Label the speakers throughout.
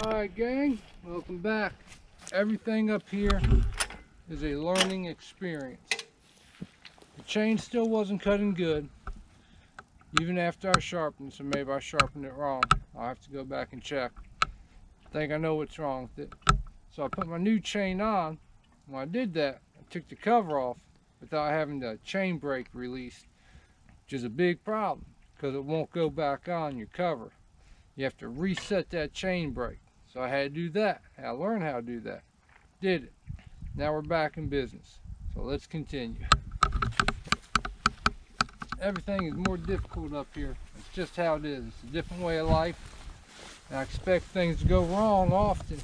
Speaker 1: Alright gang, welcome back. Everything up here is a learning experience. The chain still wasn't cutting good, even after I sharpened it, so maybe I sharpened it wrong. I'll have to go back and check. I think I know what's wrong with it. So I put my new chain on. When I did that, I took the cover off without having the chain brake released, which is a big problem because it won't go back on your cover. You have to reset that chain brake. So I had to do that. I learned how to do that. Did it. Now we're back in business. So let's continue. Everything is more difficult up here. It's just how it is. It's a different way of life. And I expect things to go wrong often.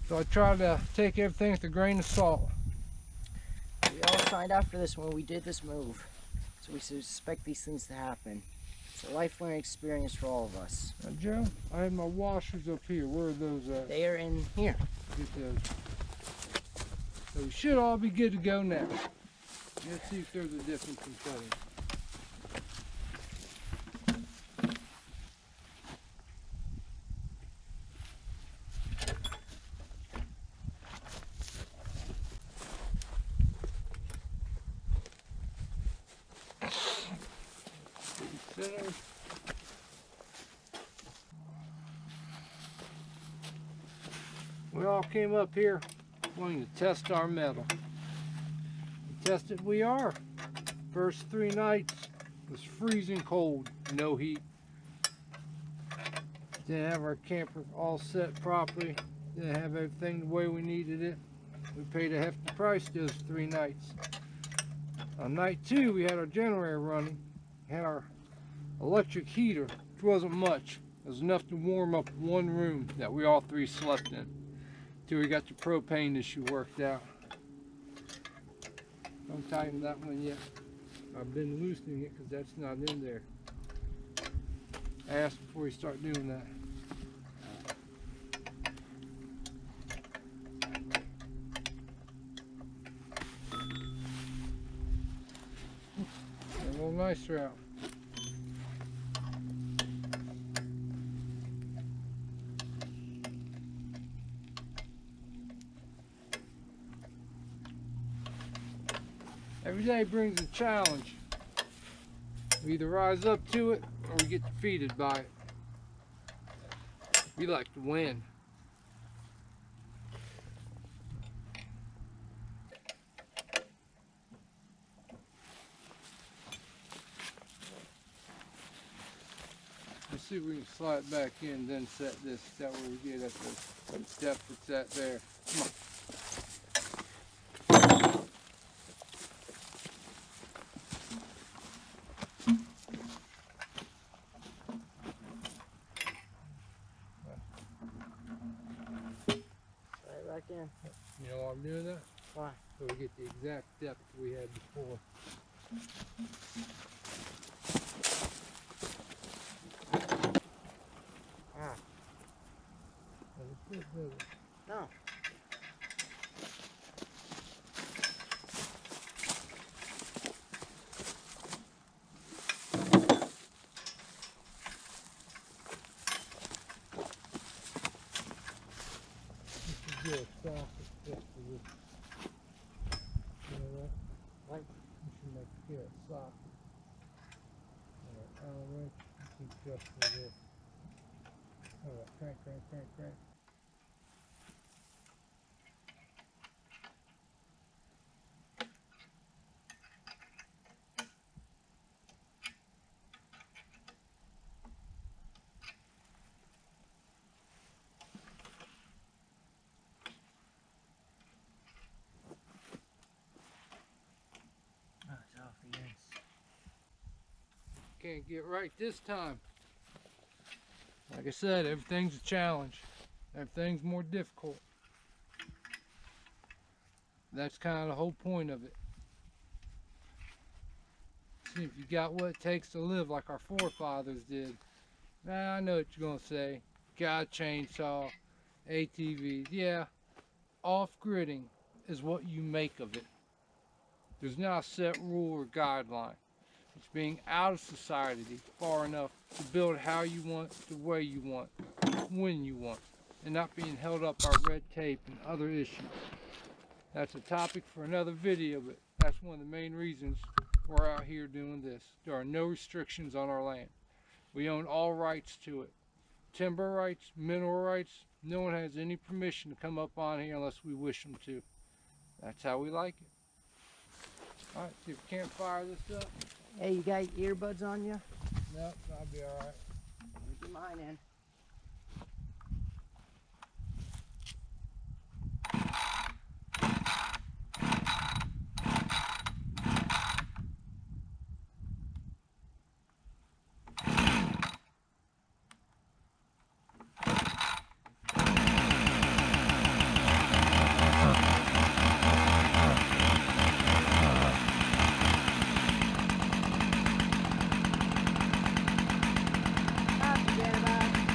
Speaker 1: So I try to take everything with a grain of salt.
Speaker 2: We all signed up for this when we did this move. So we suspect these things to happen. It's a life learning experience for all of us.
Speaker 1: Now Joe, I had my washers up here. Where are those at?
Speaker 2: They are in here.
Speaker 1: Get those. So we should all be good to go now. Let's see if there's a difference in cutting. Center. We all came up here wanting to test our metal. Tested we are. First 3 nights was freezing cold, no heat. Didn't have our camper all set properly. Didn't have everything the way we needed it. We paid a hefty price those 3 nights. On night 2 we had our generator running. We had our electric heater, which wasn't much. It was enough to warm up one room that we all 3 slept in. Till we got the propane issue worked out. Don't tighten that one yet. I've been loosening it because that's not in there. Ask before you start doing that. A little nicer out. Every day brings a challenge. We either rise up to it or we get defeated by it. We like to win. Let's see if we can slide it back in, then set this. That way we get at the depth it's at there. Come on.
Speaker 2: Back in.
Speaker 1: You know why I'm doing that?
Speaker 2: Why?
Speaker 1: So we get the exact depth we had before.
Speaker 2: Ah. No.
Speaker 1: Get a socket fit for this. You know that?
Speaker 2: What?
Speaker 1: You should get a socket. Allen wrench, you keep just for this. Alright, crank, crank, crank, crank.
Speaker 2: Oh, it's off again.
Speaker 1: Can't get right this time. Like I said, everything's a challenge. Everything's more difficult. That's kind of the whole point of it. See if you got what it takes to live like our forefathers did. Nah, I know what you're gonna say. Got a chainsaw, ATVs. Yeah, off-gridding is what you make of it. There's not a set rule or guideline. It's being out of society far enough to build how you want, the way you want. when you want, and not being held up by red tape and other issues. That's a topic for another video, but that's one of the main reasons we're out here doing this. There are no restrictions on our land. We own all rights to it. Timber rights, mineral rights, no one has any permission to come up on here unless we wish them to. That's how we like it. Alright, see if we can't fire this up.
Speaker 2: Hey, you got earbuds on you?
Speaker 1: Nope, that'll be alright.
Speaker 2: Let me get mine in. Forget about it.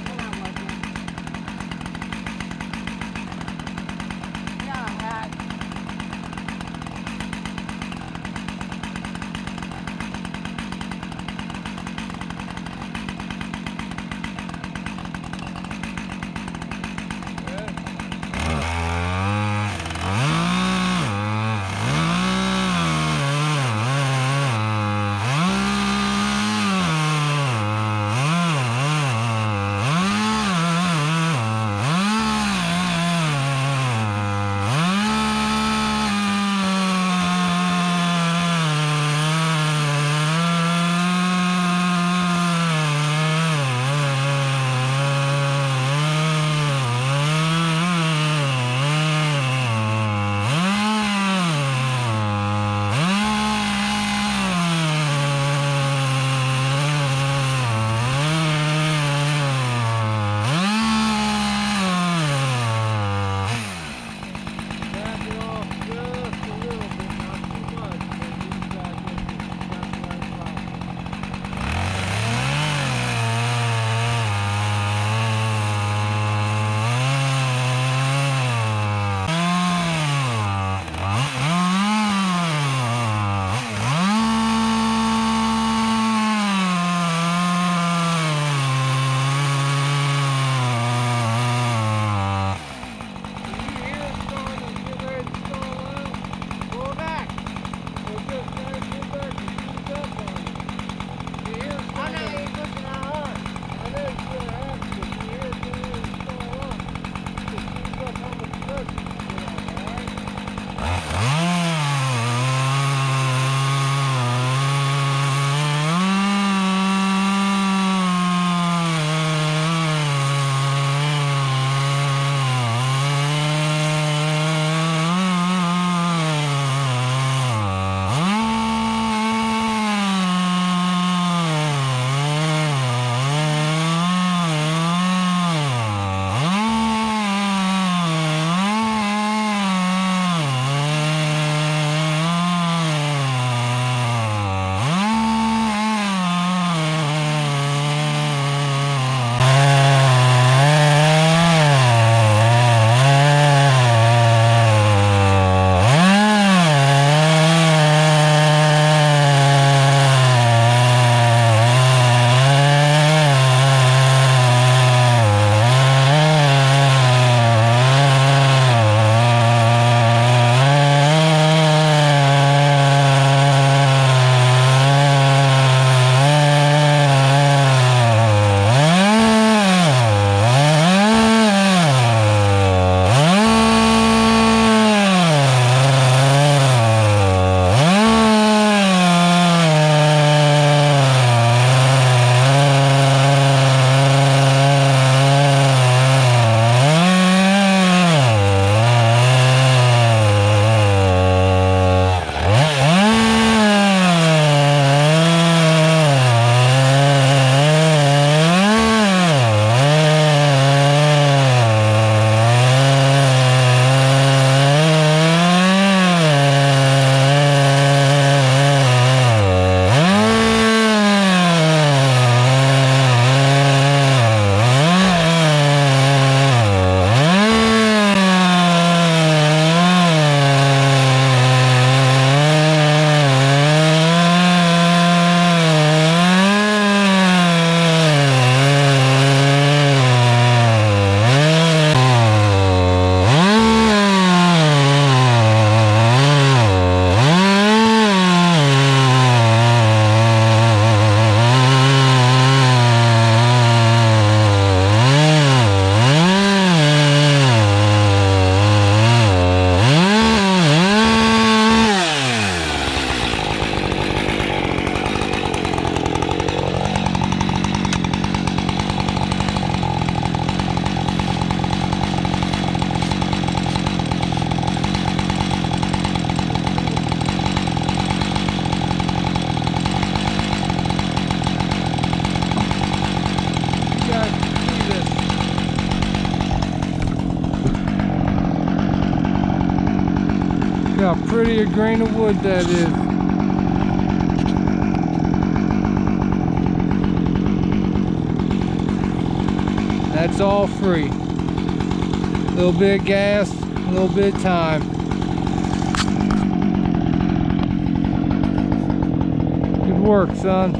Speaker 1: how pretty a grain of wood that is. That's all free. A little bit of gas, a little bit of time. Good work, son.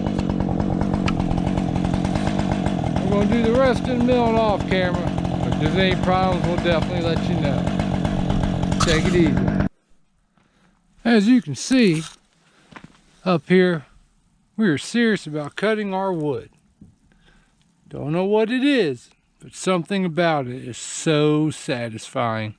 Speaker 1: We're gonna do the rest of the milling off camera. If there's any problems, we'll definitely let you know. Take it easy. As you can see, up here, we are serious about cutting our wood. Don't know what it is, but something about it is so satisfying.